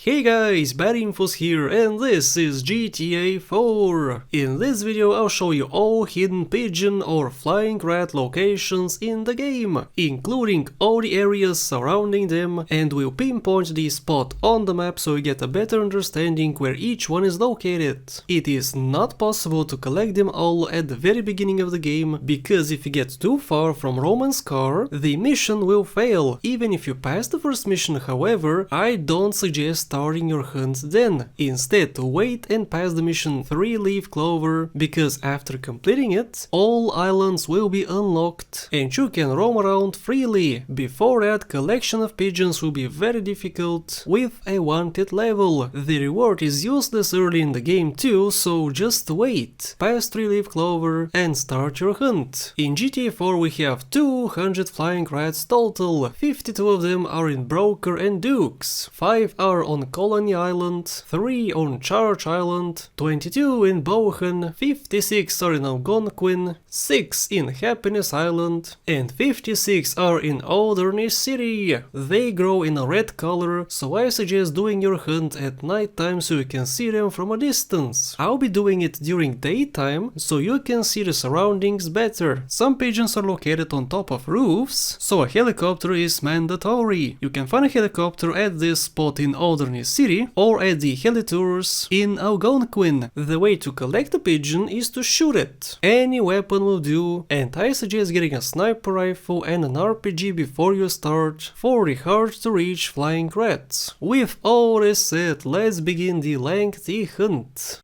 Hey guys, BadInfos here, and this is GTA 4. In this video I'll show you all hidden pigeon or flying rat locations in the game, including all the areas surrounding them, and we'll pinpoint the spot on the map so you get a better understanding where each one is located. It is not possible to collect them all at the very beginning of the game, because if you get too far from Roman's car, the mission will fail. Even if you pass the first mission, however, I don't suggest starting your hunt then. Instead, wait and pass the mission 3-leaf clover, because after completing it, all islands will be unlocked and you can roam around freely. Before that, collection of pigeons will be very difficult with a wanted level. The reward is useless early in the game too, so just wait, pass 3-leaf clover and start your hunt. In GTA 4 we have 200 flying rats total, 52 of them are in Broker and Dukes, 5 are on Colony Island, 3 on Charge Island, 22 in Bohan, 56 are in Algonquin, 6 in Happiness Island, and 56 are in Alderney City. They grow in a red color, so I suggest doing your hunt at night time so you can see them from a distance. I'll be doing it during daytime so you can see the surroundings better. Some pigeons are located on top of roofs, so a helicopter is mandatory. You can find a helicopter at this spot in Alderney City or at the Helitours in Algonquin. The way to collect a pigeon is to shoot it. Any weapon will do, and I suggest getting a sniper rifle and an RPG before you start for the hard to reach flying rats. With all this said, let's begin the lengthy hunt.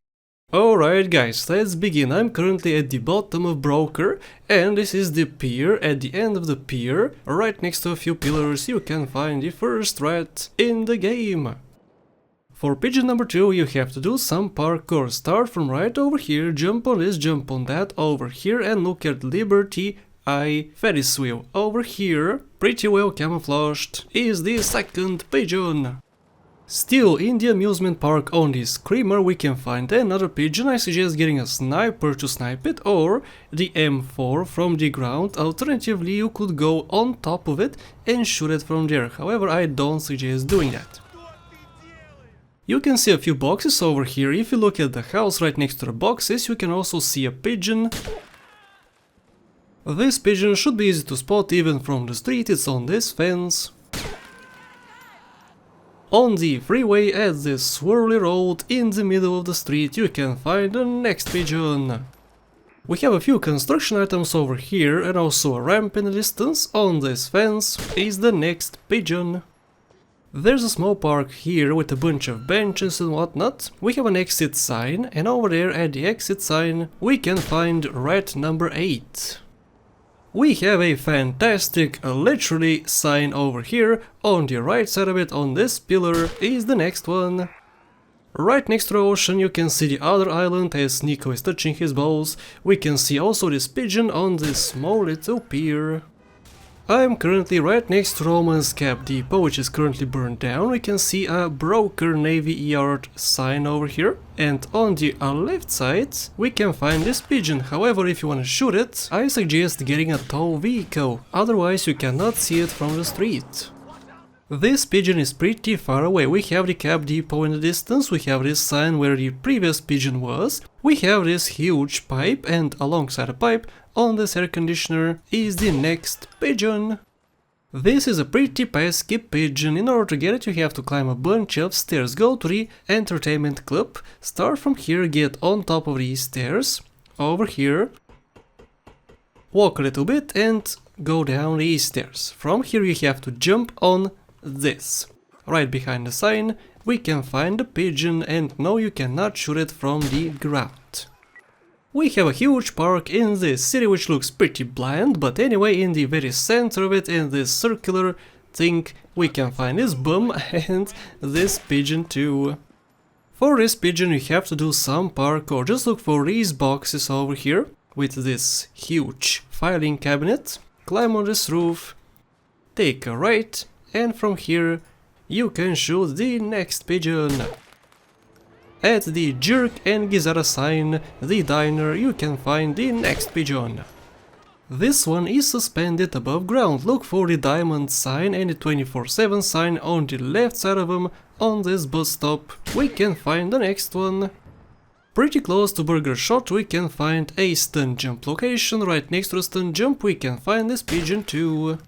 Alright guys, let's begin. I'm currently at the bottom of Broker, and this is the pier. At the end of the pier, right next to a few pillars, you can find the first rat in the game. For pigeon number 2, you have to do some parkour. Start from right over here, jump on this, jump on that over here, and look at Liberty Eye Ferris wheel. Over here, pretty well camouflaged, is the second pigeon. Still in the amusement park on the Screamer we can find another pigeon. I suggest getting a sniper to snipe it, or the M4 from the ground. Alternatively, you could go on top of it and shoot it from there. However, I don't suggest doing that. You can see a few boxes over here. If you look at the house right next to the boxes, you can also see a pigeon. This pigeon should be easy to spot even from the street. It's on this fence. On the freeway at this swirly road in the middle of the street you can find the next pigeon. We have a few construction items over here and also a ramp in the distance. On this fence is the next pigeon. There's a small park here with a bunch of benches and whatnot. We have an exit sign, and over there at the exit sign we can find rat number 8. We have a fantastic, literally, sign over here. On the right side of it, on this pillar, is the next one. Right next to the ocean you can see the other island as Nico is touching his balls. We can see also this pigeon on this small little pier. I'm currently right next to Roman's Cap Depot, which is currently burned down. We can see a Broker Navy Yard sign over here. And on the left side, we can find this pigeon. However, if you want to shoot it, I suggest getting a tow vehicle. Otherwise, you cannot see it from the street. This pigeon is pretty far away. We have the Cap Depot in the distance, we have this sign where the previous pigeon was, we have this huge pipe, and alongside the pipe, on this air conditioner, is the next pigeon. This is a pretty pesky pigeon. In order to get it you have to climb a bunch of stairs. Go to the entertainment club, start from here, get on top of these stairs, over here, walk a little bit and go down these stairs. From here you have to jump on this. Right behind the sign we can find the pigeon, and no, you cannot shoot it from the ground. We have a huge park in this city which looks pretty bland, but anyway, in the very center of it, in this circular thing, we can find this bum and this pigeon too. For this pigeon you have to do some parkour. Just look for these boxes over here with this huge filing cabinet, climb on this roof, take a right, and from here you can shoot the next pigeon. At the Jerk and Gizara sign, the diner, you can find the next pigeon. This one is suspended above ground. Look for the diamond sign and the 24/7 sign on the left side of them on this bus stop. We can find the next one. Pretty close to Burger Shot we can find a stun jump location. Right next to the stun jump we can find this pigeon too.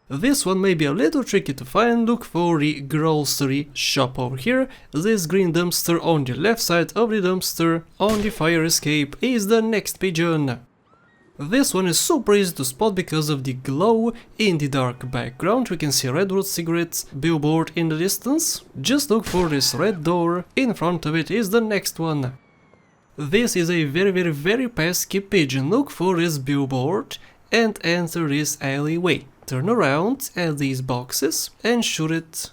This one may be a little tricky to find. Look for the grocery shop over here. This green dumpster on the left side of the dumpster on the fire escape is the next pigeon. This one is super easy to spot because of the glow in the dark background. We can see a Redwood cigarettes billboard in the distance. Just look for this red door. In front of it is the next one. This is a very pesky pigeon. Look for this billboard and enter this alleyway. Turn around at these boxes and shoot it.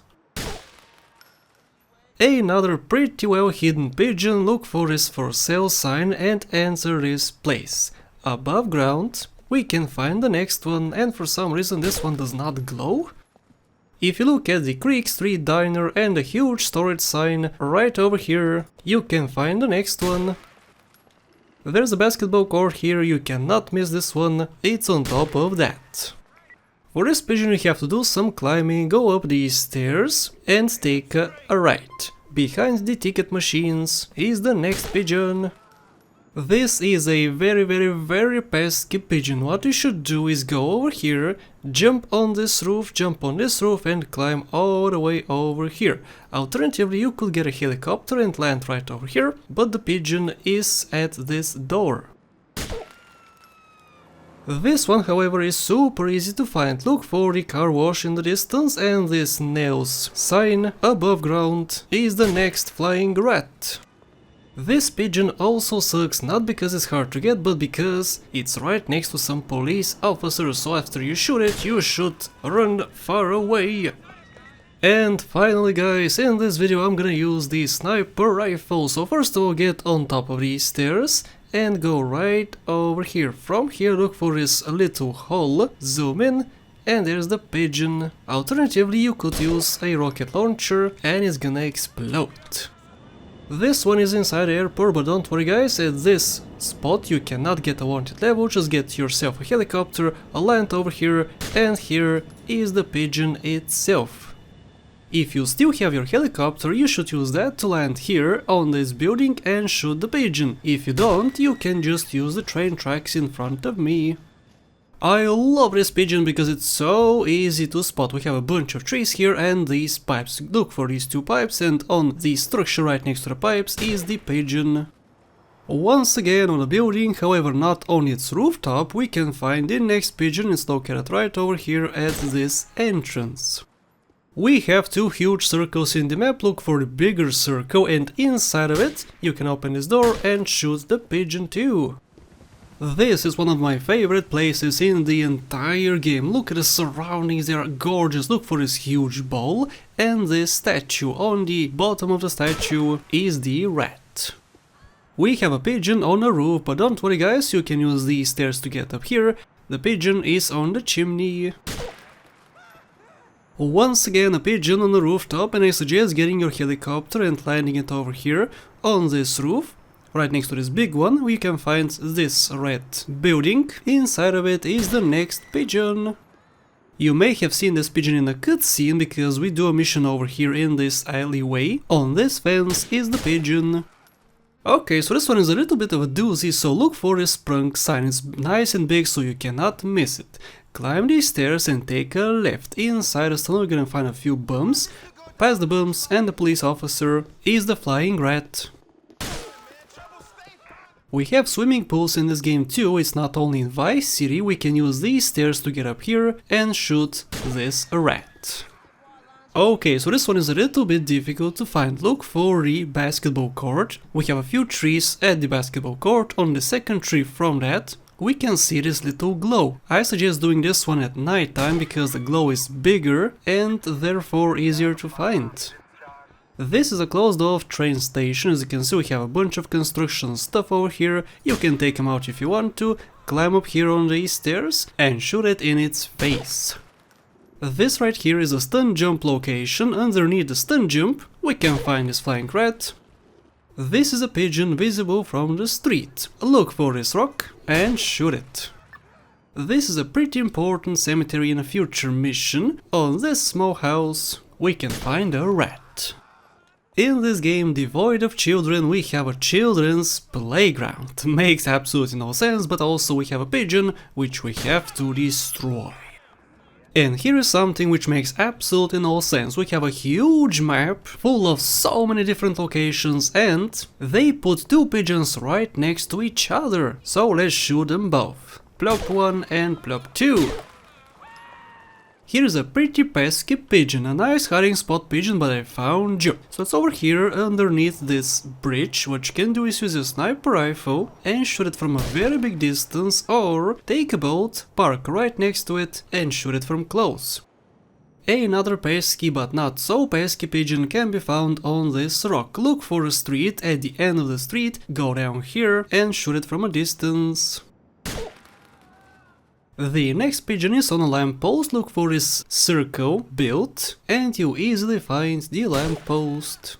Another pretty well hidden pigeon. Look for this for sale sign and enter this place. Above ground we can find the next one, and for some reason this one does not glow. If you look at the Creek Street Diner and a huge storage sign right over here, you can find the next one. There's a basketball court here, you cannot miss this one, it's on top of that. For this pigeon you have to do some climbing, go up these stairs and take a right. Behind the ticket machines is the next pigeon. This is a very pesky pigeon. What you should do is go over here, jump on this roof and climb all the way over here. Alternatively, you could get a helicopter and land right over here, but the pigeon is at this door. This one, however, is super easy to find. Look for the car wash in the distance, and this nails sign above ground is the next flying rat. This pigeon also sucks, not because it's hard to get, but because it's right next to some police officers, so after you shoot it, you should run far away. And finally guys, in this video I'm gonna use the sniper rifle. So first of all, get on top of these stairs and go right over here. From here look for this little hole, zoom in, and there's the pigeon. Alternatively, you could use a rocket launcher and it's gonna explode. This one is inside the airport, but don't worry guys, at this spot you cannot get a wanted level, just get yourself a helicopter, land over here, and here is the pigeon itself. If you still have your helicopter, you should use that to land here on this building and shoot the pigeon. If you don't, you can just use the train tracks in front of me. I love this pigeon because it's so easy to spot. We have a bunch of trees here and these pipes. Look for these two pipes, and on the structure right next to the pipes is the pigeon. Once again on the building, however not on its rooftop, we can find the next pigeon. It's located right over here at this entrance. We have two huge circles in the map. Look for the bigger circle, and inside of it you can open this door and shoot the pigeon too. This is one of my favorite places in the entire game. Look at the surroundings, they are gorgeous. Look for this huge ball and this statue. On the bottom of the statue is the rat. We have a pigeon on the roof, but don't worry guys, you can use these stairs to get up here. The pigeon is on the chimney. Once again a pigeon on the rooftop, and I suggest getting your helicopter and landing it over here on this roof. Right next to this big one we can find this red building. Inside of it is the next pigeon. You may have seen this pigeon in a cutscene because we do a mission over here in this alleyway. On this fence is the pigeon. Okay, so this one is a little bit of a doozy, so look for this sprung sign. It's nice and big so you cannot miss it. Climb these stairs and take a left. Inside the tunnel you're gonna find a few bumps. Past the bumps and the police officer is the flying rat. We have swimming pools in this game too. It's not only in Vice City. We can use these stairs to get up here and shoot this rat. Okay, so this one is a little bit difficult to find. Look for the basketball court. We have a few trees at the basketball court. On the second tree from that we can see this little glow. I suggest doing this one at night time because the glow is bigger and therefore easier to find. This is a closed off train station. As you can see we have a bunch of construction stuff over here. You can take them out if you want to, climb up here on these stairs and shoot it in its face. This right here is a stun jump location. Underneath the stun jump we can find this flying rat. This is a pigeon visible from the street. Look for this rock and shoot it. This is a pretty important cemetery in a future mission. On this small house we can find a rat. In this game devoid of children we have a children's playground. Makes absolutely no sense, but also we have a pigeon which we have to destroy. And here is something which makes absolutely no sense. We have a huge map full of so many different locations and they put two pigeons right next to each other. So let's shoot them both. Plop 1 and plop 2. Here's a pretty pesky pigeon, a nice hiding spot pigeon, but I found you. So it's over here underneath this bridge. What you can do is use a sniper rifle and shoot it from a very big distance, or take a boat, park right next to it and shoot it from close. Another pesky but not so pesky pigeon can be found on this rock. Look for a street, at the end of the street, go down here and shoot it from a distance. The next pigeon is on a lamppost. Look for this circle built and you easily find the lamppost.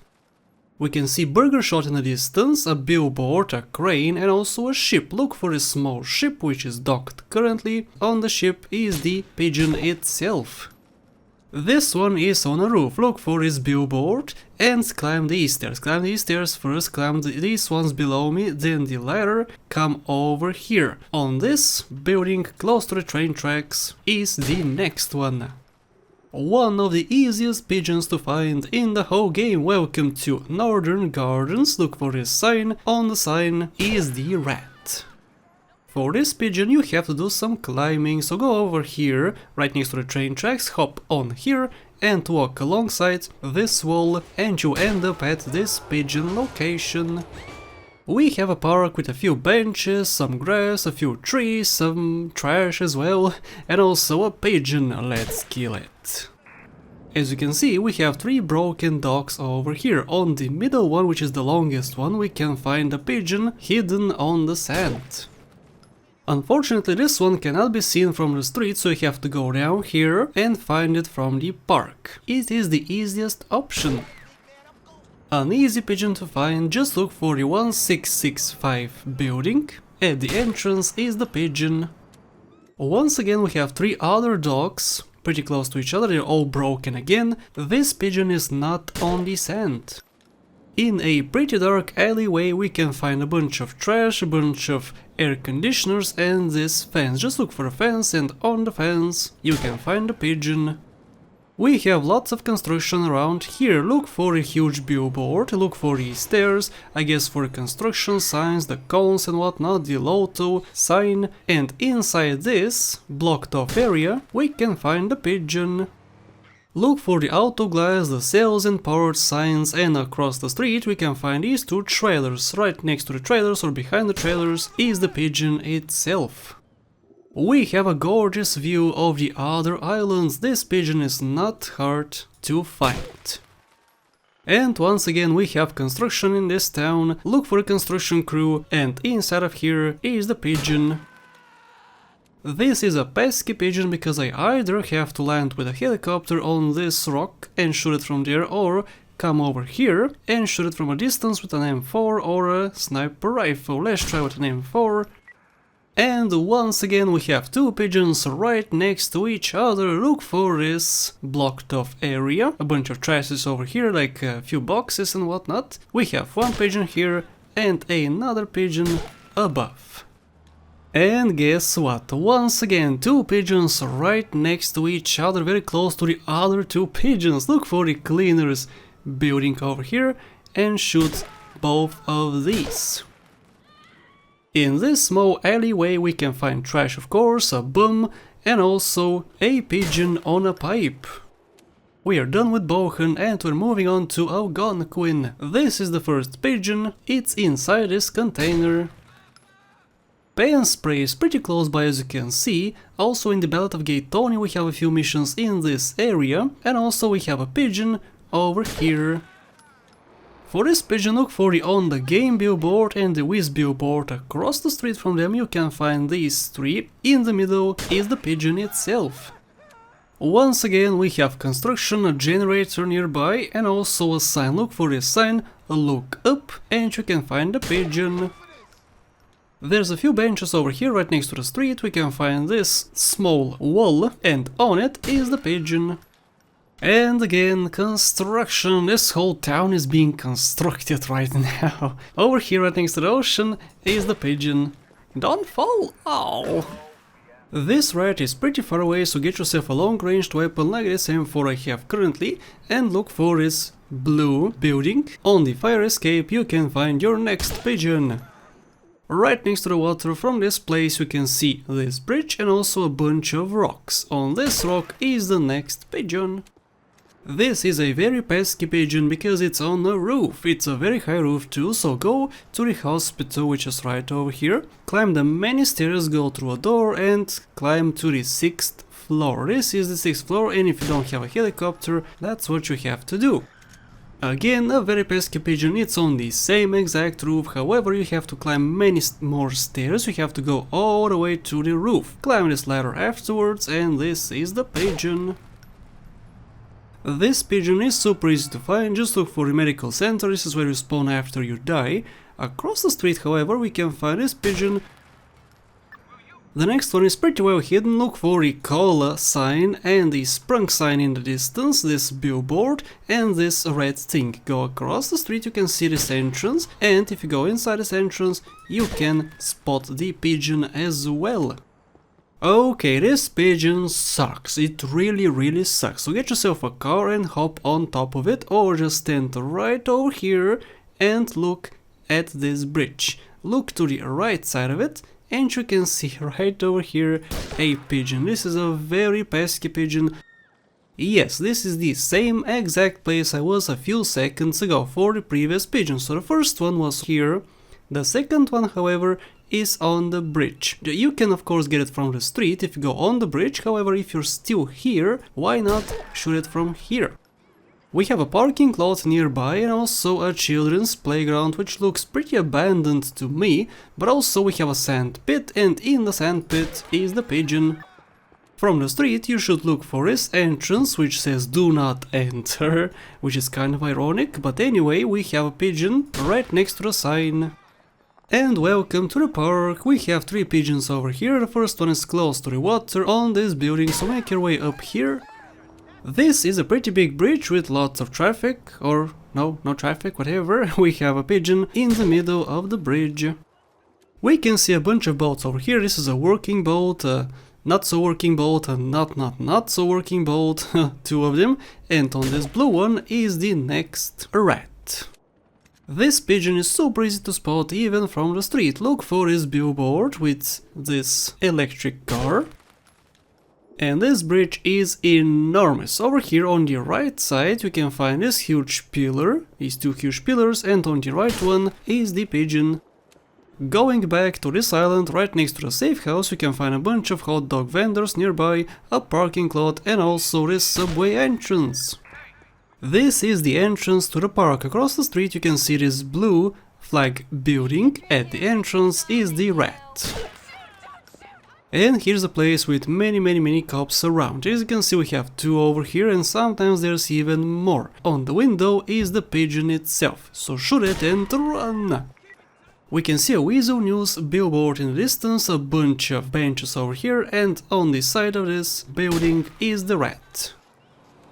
We can see burger shot in the distance, a billboard, a crane and also a ship. Look for a small ship which is docked currently. On the ship is the pigeon itself. This one is on a roof. Look for his billboard and climb these stairs. Climb these stairs first, climb these ones below me, then the ladder, come over here. On this building close to the train tracks is the next one. One of the easiest pigeons to find in the whole game. Welcome to Northern Gardens. Look for this sign. On the sign is the rat. For this pigeon you have to do some climbing, so go over here, right next to the train tracks, hop on here and walk alongside this wall and you end up at this pigeon location. We have a park with a few benches, some grass, a few trees, some trash as well, and also a pigeon. Let's kill it. As you can see, we have 3 broken docks over here. On the middle one, which is the longest one, we can find a pigeon hidden on the sand. Unfortunately, this one cannot be seen from the street, so you have to go down here and find it from the park. It is the easiest option. An easy pigeon to find, just look for the 1665 building. At the entrance is the pigeon. Once again we have 3 other dogs, pretty close to each other, they're all broken again. This pigeon is not on the sand. In a pretty dark alleyway we can find a bunch of trash, a bunch of air conditioners and this fence. Just look for a fence and on the fence you can find a pigeon. We have lots of construction around here. Look for a huge billboard, look for the stairs, I guess for construction signs, the cones and whatnot, the Lotto sign, and inside this blocked off area we can find a pigeon. Look for the auto glass, the sales and parts signs, and across the street we can find these 2 trailers. Right next to the trailers or behind the trailers is the pigeon itself. We have a gorgeous view of the other islands. This pigeon is not hard to find. And once again we have construction in this town. Look for a construction crew and inside of here is the pigeon. This is a pesky pigeon because I either have to land with a helicopter on this rock and shoot it from there, or come over here and shoot it from a distance with an M4 or a sniper rifle. Let's try with an M4. And once again we have 2 pigeons right next to each other. Look for this blocked off area. A bunch of trashes over here, like a few boxes and whatnot. We have 1 pigeon here and another pigeon above. And guess what? Once again 2 pigeons right next to each other, very close to the other 2 pigeons. Look for the cleaners building over here and shoot both of these. In this small alleyway we can find trash, of course, a boom and also a pigeon on a pipe. We are done with Bohan and we're moving on to Algonquin. This is the first pigeon, it's inside this container. Pen spray is pretty close by, as you can see. Also in the Ballad of Gay Tony we have a few missions in this area, and also we have a pigeon over here. For this pigeon look for the On The Game billboard and the Wiz billboard. Across the street from them you can find these 3. In the middle is the pigeon itself. Once again we have construction, a generator nearby and also a sign. Look for this sign, look up and you can find the pigeon. There's a few benches over here right next to the street. We can find this small wall, and on it is the pigeon. And again, construction. This whole town is being constructed right now. Over here right next to the ocean is the pigeon. Don't fall! Oh! This rat is pretty far away, so get yourself a long-ranged weapon like this M4 I have currently and look for this blue building. On the fire escape you can find your next pigeon. Right next to the water from this place you can see this bridge and also a bunch of rocks. On this rock is the next pigeon. This is a very pesky pigeon because it's on a roof. It's a very high roof too, so go to the hospital which is right over here. Climb the many stairs, go through a door and climb to the 6th floor. This is the 6th floor, and if you don't have a helicopter, that's what you have to do. Again, a very pesky pigeon, it's on the same exact roof, however you have to climb many more stairs, you have to go all the way to the roof. Climb this ladder afterwards, and this is the pigeon. This pigeon is super easy to find, just look for the medical center, this is where you spawn after you die. Across the street, however, we can find this pigeon. The next one is pretty well hidden, look for the cola sign and the sprung sign in the distance, this billboard and this red thing. Go across the street, you can see this entrance, and if you go inside this entrance, you can spot the pigeon as well. Okay, this pigeon sucks, it really sucks, so get yourself a car and hop on top of it, or just stand right over here and look at this bridge. Look to the right side of it, and you can see right over here a pigeon. This is a very pesky pigeon. Yes, this is the same exact place I was a few seconds ago for the previous pigeon. So the first one was here, the second one however is on the bridge. You can of course get it from the street if you go on the bridge, however if you're still here, why not shoot it from here? We have a parking lot nearby and also a children's playground which looks pretty abandoned to me, but also we have a sand pit, and in the sand pit is the pigeon. From the street you should look for this entrance which says do not enter, which is kind of ironic, but anyway we have a pigeon right next to the sign. And welcome to the park. We have 3 pigeons over here. The first one is close to the water on this building, so make your way up here. This is a pretty big bridge with lots of traffic, or no traffic, whatever. We have a pigeon in the middle of the bridge. We can see a bunch of boats over here. This is a working boat, a not so working boat, and not so working boat, 2 of them. And on this blue one is the next rat. This pigeon is super easy to spot even from the street. Look for this billboard with this electric car. And this bridge is enormous. Over here on the right side you can find this huge pillar, these 2 huge pillars, and on the right one is the pigeon. Going back to this island, right next to the safe house, you can find a bunch of hot dog vendors nearby, a parking lot, and also this subway entrance. This is the entrance to the park. Across the street you can see this blue flag building. At the entrance is the rat. And here's a place with many cops around. As you can see we have 2 over here, and sometimes there's even more. On the window is the pigeon itself, so shoot it and run! We can see a Weasel News billboard in the distance, a bunch of benches over here, and on the side of this building is the rat.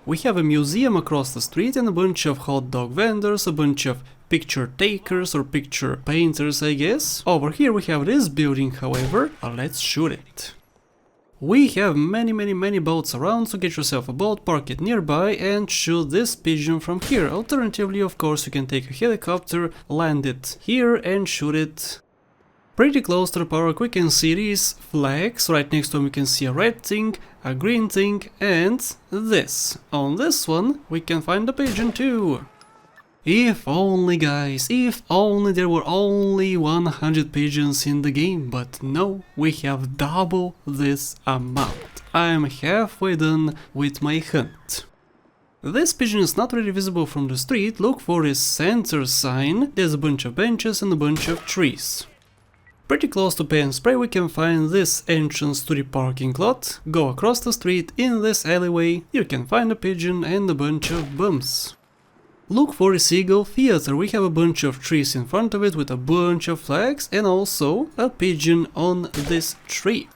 We have a museum across the street and a bunch of hot dog vendors, a bunch of picture takers or picture painters, I guess. Over here we have this building, however. Let's shoot it. We have many boats around, so get yourself a boat, park it nearby and shoot this pigeon from here. Alternatively, of course, you can take a helicopter, land it here and shoot it. Pretty close to the park we can see these flags. Right next to them we can see a red thing, a green thing, and this. On this one we can find the pigeon too. If only, guys, if only there were only 100 pigeons in the game, but no, we have double this amount. I am halfway done with my hunt. This pigeon is not really visible from the street. Look for his center sign. There's a bunch of benches and a bunch of trees. Pretty close to Pay and Spray we can find this entrance to the parking lot. Go across the street in this alleyway, you can find a pigeon and a bunch of bums. Look for a seagull theater. We have a bunch of trees in front of it with a bunch of flags and also a pigeon on this tree.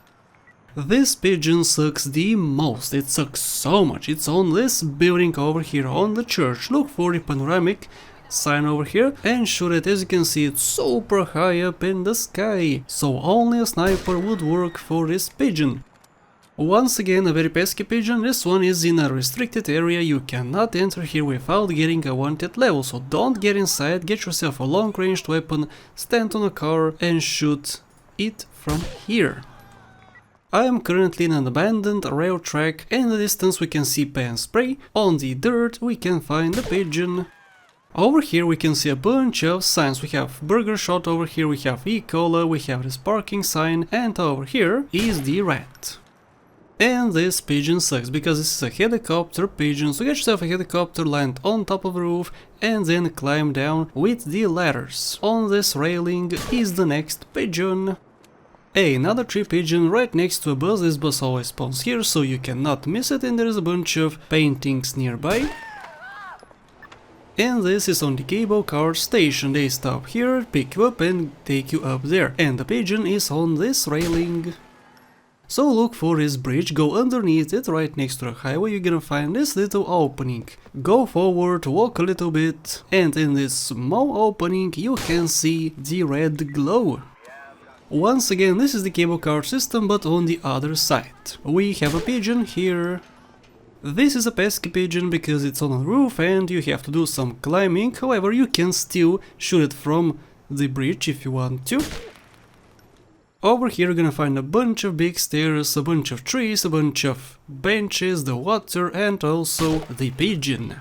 This pigeon sucks the most, it sucks so much. It's on this building over here on the church. Look for the panoramic sign over here and shoot it. As you can see, it's super high up in the sky, so only a sniper would work for this pigeon. Once again, a very pesky pigeon. This one is in a restricted area. You cannot enter here without getting a wanted level, so don't get inside. Get yourself a long-ranged weapon, stand on a car and shoot it from here. I am currently in an abandoned rail track, and in the distance we can see pen spray. On the dirt we can find the pigeon. Over here we can see a bunch of signs. We have burger shot over here, we have E-Cola, we have this parking sign, and over here is the rat. And this pigeon sucks because this is a helicopter pigeon, so get yourself a helicopter, land on top of the roof and then climb down with the ladders. On this railing is the next pigeon. Another tree pigeon right next to a bus. This bus always spawns here, so you cannot miss it, and there is a bunch of paintings nearby. And this is on the cable car station. They stop here, pick you up and take you up there. And the pigeon is on this railing. So look for this bridge, go underneath it, right next to the highway you're gonna find this little opening. Go forward, walk a little bit, and in this small opening you can see the red glow. Once again, this is the cable car system, but on the other side. We have a pigeon here. This is a pesky pigeon because it's on a roof and you have to do some climbing. However, you can still shoot it from the bridge if you want to. Over here you're gonna find a bunch of big stairs, a bunch of trees, a bunch of benches, the water and also the pigeon.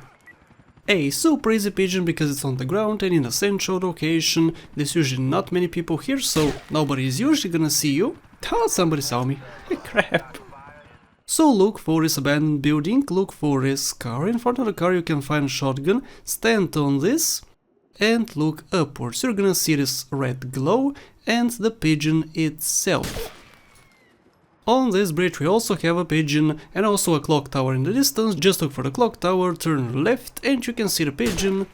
A super easy pigeon because it's on the ground and in a central location. There's usually not many people here, so nobody is usually gonna see you. Oh, somebody saw me. Crap. So look for this abandoned building, look for this car. In front of the car you can find a shotgun, stand on this and look upwards. You're gonna see this red glow and the pigeon itself. On this bridge we also have a pigeon and also a clock tower in the distance. Just look for the clock tower, turn left and you can see the pigeon.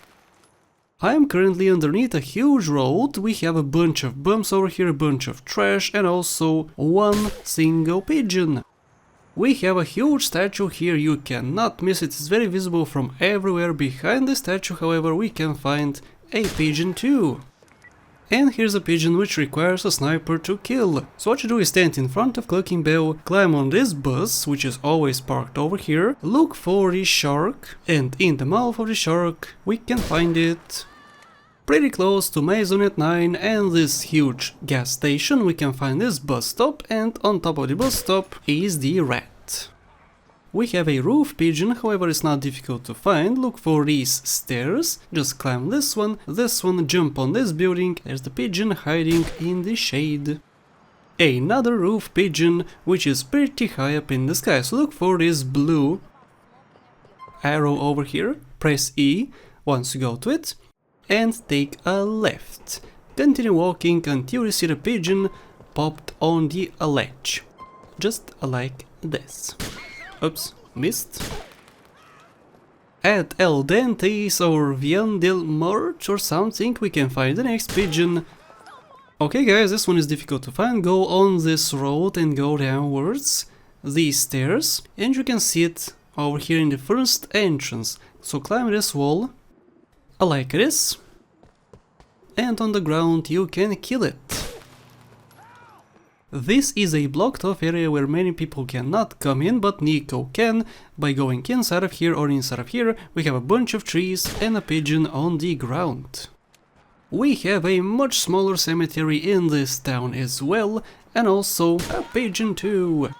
I am currently underneath a huge road. We have a bunch of bumps over here, a bunch of trash and also one single pigeon. We have a huge statue here, you cannot miss it, it's very visible from everywhere. Behind the statue, however, we can find a pigeon too. And here's a pigeon which requires a sniper to kill. So what you do is stand in front of Clucking Bell, climb on this bus, which is always parked over here, look for the shark, and in the mouth of the shark we can find it. Pretty close to Maisonette 9 and this huge gas station we can find this bus stop, and on top of the bus stop is the rat. We have a roof pigeon, however it's not difficult to find. Look for these stairs, just climb this one, jump on this building, there's the pigeon hiding in the shade. Another roof pigeon which is pretty high up in the sky, so look for this blue arrow over here, press E once you go to it and take a left. Continue walking until you see the pigeon popped on the ledge, just like this. Oops, missed. At El Dente's or Vian del March or something we can find the next pigeon. Okay guys, this one is difficult to find. Go on this road and go downwards these stairs and you can see it over here in the first entrance. So climb this wall like this and on the ground you can kill it. This is a blocked off area where many people cannot come in, but Nico can by going inside of here or inside of here. We have a bunch of trees and a pigeon on the ground. We have a much smaller cemetery in this town as well, and also a pigeon too.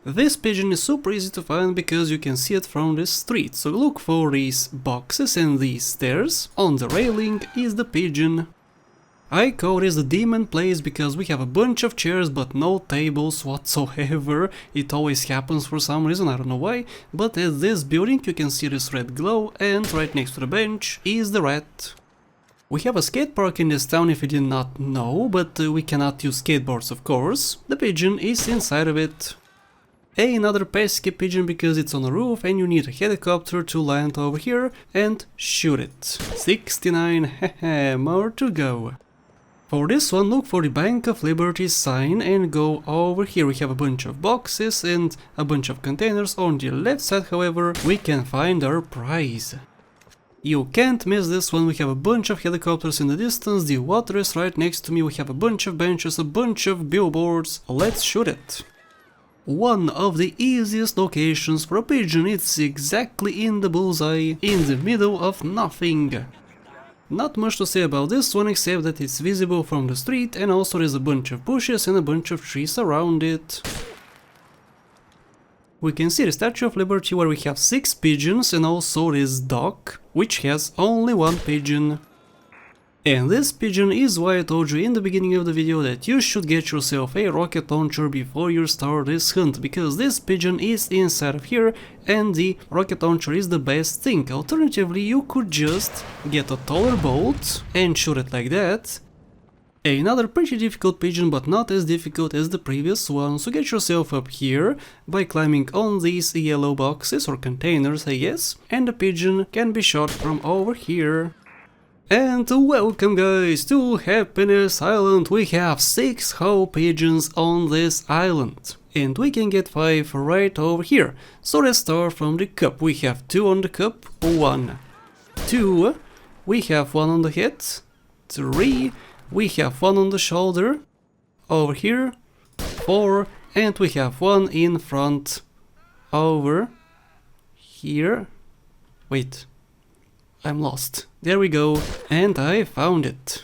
This pigeon is super easy to find because you can see it from the street, so look for these boxes and these stairs. On the railing is the pigeon. I call this the demon place because we have a bunch of chairs but no tables whatsoever. It always happens for some reason, I don't know why, but at this building you can see this red glow and right next to the bench is the rat. We have a skate park in this town if you did not know, but we cannot use skateboards of course. The pigeon is inside of it. Another pesky pigeon because it's on the roof and you need a helicopter to land over here and shoot it. 69, haha, more to go. For this one, look for the Bank of Liberty sign and go over here. We have a bunch of boxes and a bunch of containers. On the left side, however, we can find our prize. You can't miss this one. We have a bunch of helicopters in the distance, the water is right next to me, we have a bunch of benches, a bunch of billboards. Let's shoot it. One of the easiest locations for a pigeon, it's exactly in the bullseye, in the middle of nothing. Not much to say about this one except that it's visible from the street and also there's a bunch of bushes and a bunch of trees around it. We can see the Statue of Liberty where we have 6 pigeons and also this dock, which has only 1 pigeon. And this pigeon is why I told you in the beginning of the video that you should get yourself a rocket launcher before you start this hunt, because this pigeon is inside of here and the rocket launcher is the best thing. Alternatively, you could just get a taller boat and shoot it like that. Another pretty difficult pigeon, but not as difficult as the previous one, so get yourself up here by climbing on these yellow boxes or containers, I guess, and the pigeon can be shot from over here. And welcome guys to Happiness Island. We have 6 whole pigeons on this island. And we can get 5 right over here. So let's start from the cup. We have 2 on the cup. 1, 2. We have 1 on the head. 3. We have 1 on the shoulder. Over here. 4. And we have 1 in front. Over here. Wait. I'm lost. There we go, and I found it.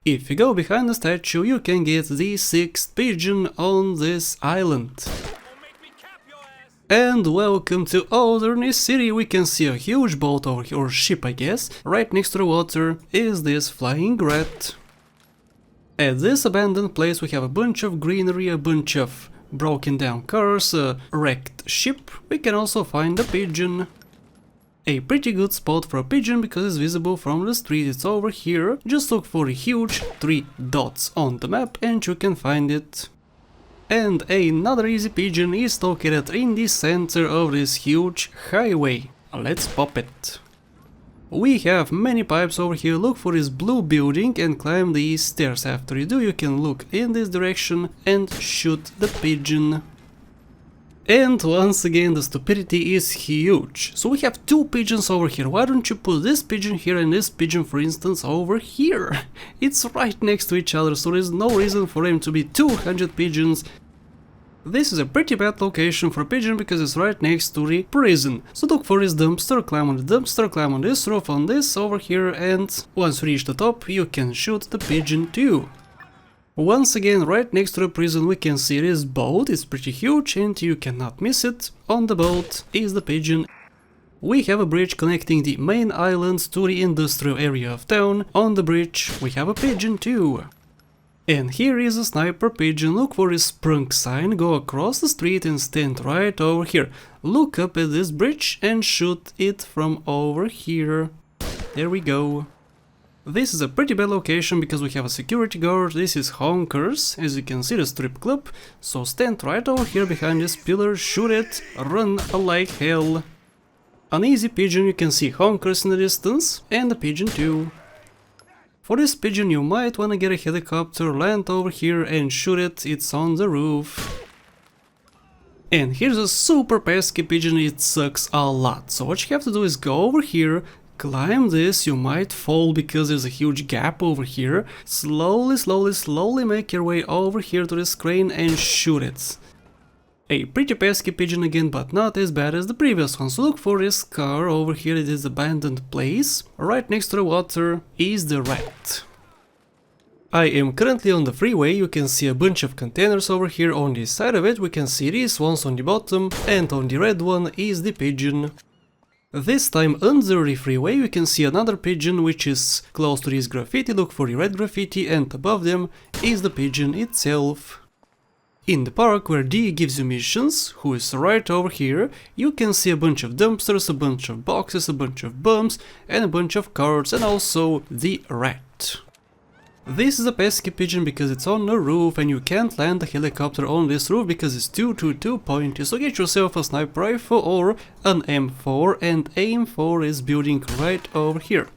If you go behind the statue, you can get the 6th pigeon on this island. And welcome to Alderney City. We can see a huge boat over here, or ship I guess. Right next to the water is this flying rat. At this abandoned place we have a bunch of greenery, a bunch of broken down cars, a wrecked ship. We can also find a pigeon. A pretty good spot for a pigeon because it's visible from the street, it's over here. Just look for the huge 3 dots on the map and you can find it. And another easy pigeon is located in the center of this huge highway. Let's pop it. We have many pipes over here. Look for this blue building and climb these stairs. After you do, you can look in this direction and shoot the pigeon. And once again the stupidity is huge. So we have 2 pigeons over here. Why don't you put this pigeon here and this pigeon for instance over here? It's right next to each other, so there's no reason for them to be 200 pigeons. This is a pretty bad location for a pigeon because it's right next to the prison. So look for this dumpster, climb on the dumpster, climb on this roof, on this over here, and once you reach the top you can shoot the pigeon too. Once again, right next to the prison we can see this boat, it's pretty huge and you cannot miss it. On the boat is the pigeon. We have a bridge connecting the main island to the industrial area of town. On the bridge we have a pigeon too. And here is a sniper pigeon. Look for this sprung sign, go across the street and stand right over here. Look up at this bridge and shoot it from over here. There we go. This is a pretty bad location because we have a security guard. This is Honkers, as you can see, the strip club. So stand right over here behind this pillar, shoot it, run like hell. An easy pigeon, you can see Honkers in the distance, and a pigeon too. For this pigeon you might wanna get a helicopter, land over here and shoot it, it's on the roof. And here's a super pesky pigeon, it sucks a lot. So what you have to do is go over here, climb this, you might fall because there's a huge gap over here. Slowly make your way over here to this crane and shoot it. A pretty pesky pigeon again, but not as bad as the previous one. So look for this car over here, it is abandoned place. Right next to the water is the rat. I am currently on the freeway, you can see a bunch of containers over here. On this side of it we can see these ones on the bottom, and on the red one is the pigeon. This time under the freeway you can see another pigeon which is close to this graffiti. Look for the red graffiti and above them is the pigeon itself. In the park where D gives you missions, who is right over here, you can see a bunch of dumpsters, a bunch of boxes, a bunch of bumps and a bunch of cards and also the rat. This is a pesky pigeon because it's on a roof and you can't land a helicopter on this roof because it's too pointy, so get yourself a sniper rifle or an M4 and aim for this building right over here.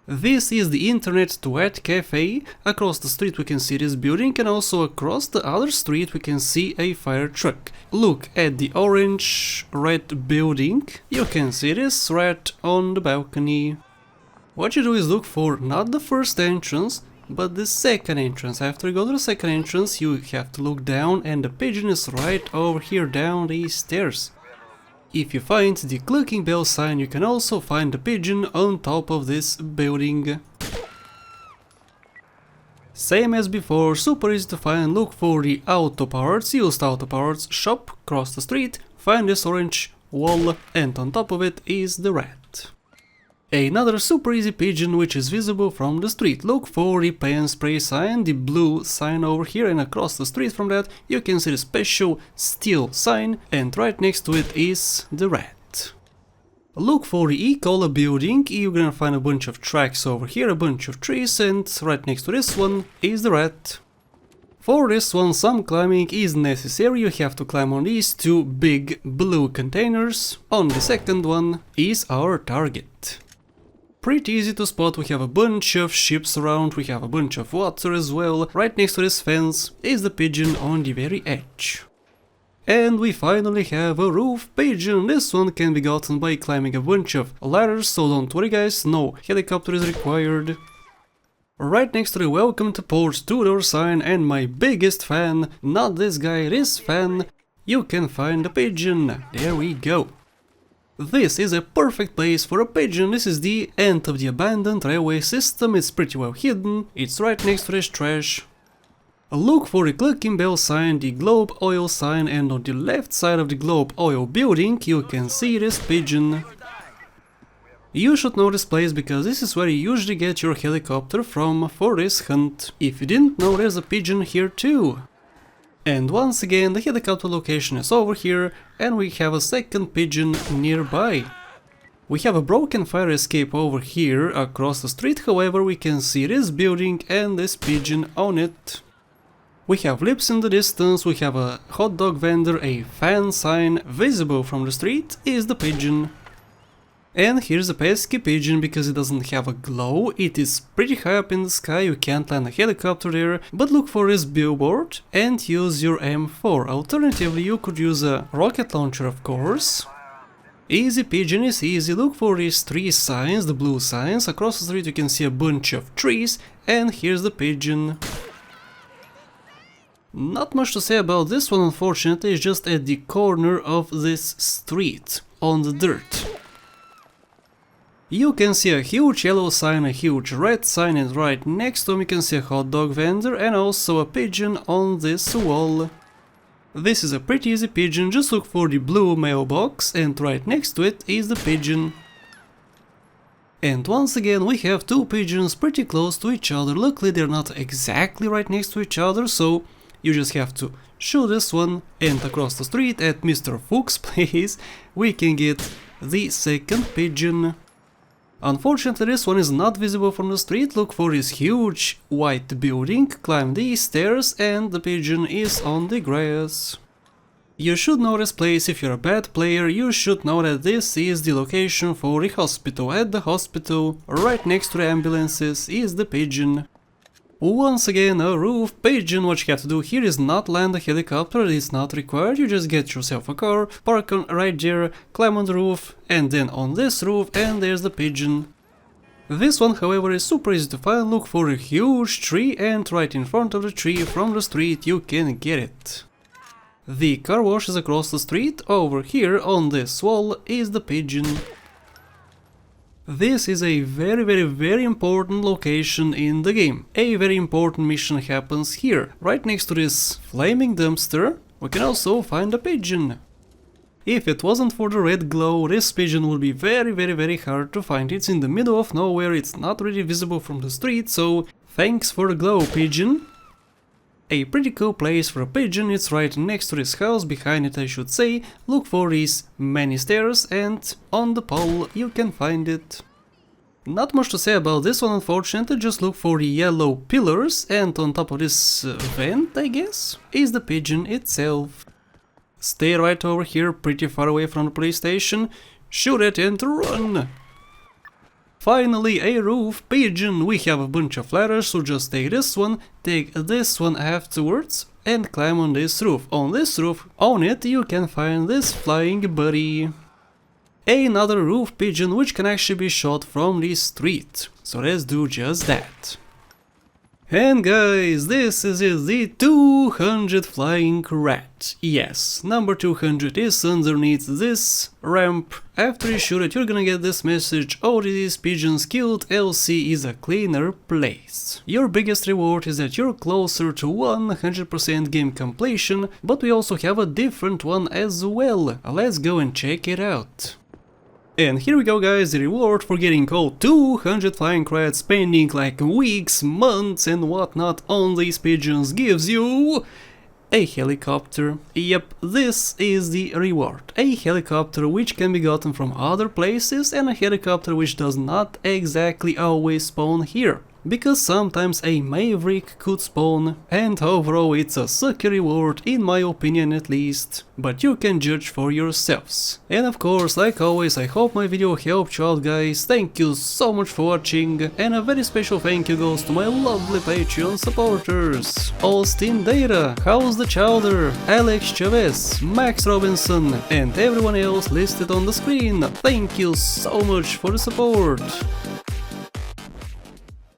This is the Internet Duet Cafe. Across the street we can see this building, and also across the other street we can see a fire truck. Look at the orange-red building. You can see this right on the balcony. What you do is look for not the first entrance, but the second entrance. After you go to the second entrance you have to look down, and the pigeon is right over here down these stairs. If you find the clicking bell sign, you can also find the pigeon on top of this building. Same as before, super easy to find. Look for the auto parts, used auto parts shop, cross the street, find this orange wall, and on top of it is the rat. Another super easy pigeon which is visible from the street. Look for the pen spray sign, the blue sign over here, and across the street from that you can see the special steel sign, and right next to it is the rat. Look for the E-Cola building. You're gonna find a bunch of tracks over here, a bunch of trees, and right next to this one is the rat. For this one some climbing is necessary. You have to climb on these two big blue containers. On the second one is our target. Pretty easy to spot. We have a bunch of ships around, we have a bunch of water as well. Right next to this fence is the pigeon on the very edge. And we finally have a roof pigeon. This one can be gotten by climbing a bunch of ladders, so don't worry guys, no helicopter is required. Right next to the welcome to port two-door sign and my biggest fan, not this guy, this fan, you can find a pigeon. There we go. This is a perfect place for a pigeon. This is the end of the abandoned railway system. It's pretty well hidden. It's right next to this trash. Look for the clicking bell sign, the globe oil sign, and on the left side of the globe oil building you can see this pigeon. You should know this place because this is where you usually get your helicopter from for this hunt. If you didn't know, there's a pigeon here too. And once again the helicopter location is over here, and we have a second pigeon nearby. We have a broken fire escape over here across the street, however we can see this building and this pigeon on it. We have lips in the distance, we have a hot dog vendor, a fan sign. Visible from the street is the pigeon. And here's a pesky pigeon because it doesn't have a glow. It is pretty high up in the sky, you can't land a helicopter there, but look for this billboard and use your M4. Alternatively you could use a rocket launcher, of course. Easy pigeon is easy. Look for these three signs, the blue signs. Across the street you can see a bunch of trees, and here's the pigeon. Not much to say about this one, unfortunately. It's just at the corner of this street on the dirt. You can see a huge yellow sign, a huge red sign, and right next to him you can see a hot dog vendor and also a pigeon on this wall. This is a pretty easy pigeon, just look for the blue mailbox and right next to it is the pigeon. And once again we have two pigeons pretty close to each other. Luckily they're not exactly right next to each other, so you just have to shoot this one, and across the street at Mr. Fuchs' place we can get the second pigeon. Unfortunately this one is not visible from the street. Look for this huge white building, climb these stairs, and the pigeon is on the grass. You should know this place. If you're a bad player you should know that this is the location for the hospital. At the hospital, right next to the ambulances, is the pigeon. Once again a roof pigeon. What you have to do here is not land a helicopter, it's not required. You just get yourself a car, park on right there, climb on the roof, and then on this roof, and there's the pigeon. This one however is super easy to find. Look for a huge tree, and right in front of the tree from the street you can get it. The car wash is across the street. Over here on this wall is the pigeon. This is a very important location in the game. A very important mission happens here. Right next to this flaming dumpster we can also find a pigeon. If it wasn't for the red glow, this pigeon would be very hard to find. It's in the middle of nowhere, it's not really visible from the street, so thanks for the glow, pigeon. A pretty cool place for a pigeon. It's right next to this house, behind it I should say. Look for these many stairs and on the pole you can find it. Not much to say about this one, unfortunately. Just look for the yellow pillars, and on top of this vent, I guess, is the pigeon itself. Stay right over here, pretty far away from the police station. Shoot it and run! Finally, a roof pigeon. We have a bunch of ladders, so just take this one afterwards, and climb on this roof. On this roof, on it, you can find this flying buddy. Another roof pigeon, which can actually be shot from the street. So let's do just that. And guys, this is it, the 200 flying rat. Yes, number 200 is underneath this ramp. After you shoot it, you're gonna get this message: all these pigeons killed, LC is a cleaner place. Your biggest reward is that you're closer to 100% game completion, but we also have a different one as well. Let's go and check it out. And here we go, guys, the reward for getting all 200 flying rats, spending like weeks, months and whatnot on these pigeons, gives you a helicopter. Yep, this is the reward. A helicopter which can be gotten from other places, and a helicopter which does not exactly always spawn here. Because sometimes a maverick could spawn, and overall it's a sucky reward, in my opinion at least, but you can judge for yourselves. And of course, like always, I hope my video helped you out, guys. Thank you so much for watching, and a very special thank you goes to my lovely Patreon supporters: Austin Data, House the Chowder, Alex Chavez, Max Robinson, and everyone else listed on the screen. Thank you so much for the support.